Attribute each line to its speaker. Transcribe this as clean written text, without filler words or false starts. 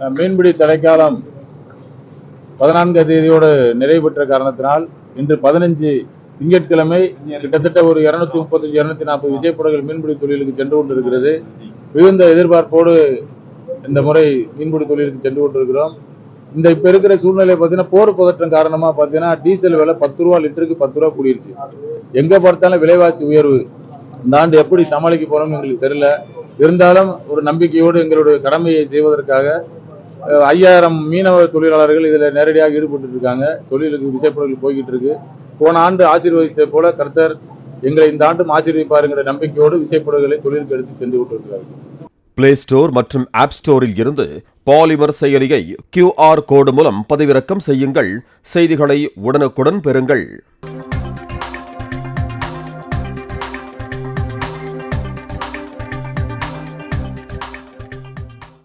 Speaker 1: மீன்பிடி தடைக்காலம் 14ஆம் தேதியோடு நிறைவு பெற்ற காரணத்தினால் இன்று 15 திங்கட்கிழமை கிட்டத்தட்ட ஒரு 235-240 விசைப்படகுகள் மீன்பிடி தொழிலுக்கு சென்று கொண்டிருக்கிறது. மிகுந்த எதிர்பார்ப்போடு இந்த முறை மீன்பிடி தொழிலுக்கு சென்று கொண்டிருக்கிறோம். இந்த இப்ப இருக்கிற சூழ்நிலை பார்த்தீங்கன்னா, போர் பதற்றம் காரணமா பார்த்தீங்கன்னா டீசல் விலை 10 ரூபா லிட்டருக்கு 10 ரூபா கூடிருச்சு. எங்க பார்த்தாலும் விலைவாசி உயர்வு. இந்த ஆண்டு எப்படி சமாளிக்க போறோம்னு எங்களுக்கு தெரியல. இருந்தாலும் ஒரு நம்பிக்கையோடு எங்களுடைய கடமையை செய்வதற்காக 5000 மீனவ தொழிலாளர்கள் இதுல நேரடியாக ஈடுபட்டு இருக்காங்க. தொழிலுக்கு விசைப்படகுகள் போய்கிட்டு இருக்கு. போன ஆண்டு ஆசீர்வதித்ததை போல கர்த்தர் எங்களை இந்த ஆண்டும் ஆசீர்வதிப்பாருங்கிற நம்பிக்கையோடு விசைப்படகுகளை தொழிலுக்கு எடுத்து சென்று விட்டிருக்கிறார்கள்.
Speaker 2: பிளே ஸ்டோர் மற்றும் ஆப் ஸ்டோரில் இருந்து பாலிமர் செயலியை QR கோடு மூலம் பதிவிறக்கம் செய்யுங்கள். செய்திகளை உடனுக்குடன் பெறுங்கள்.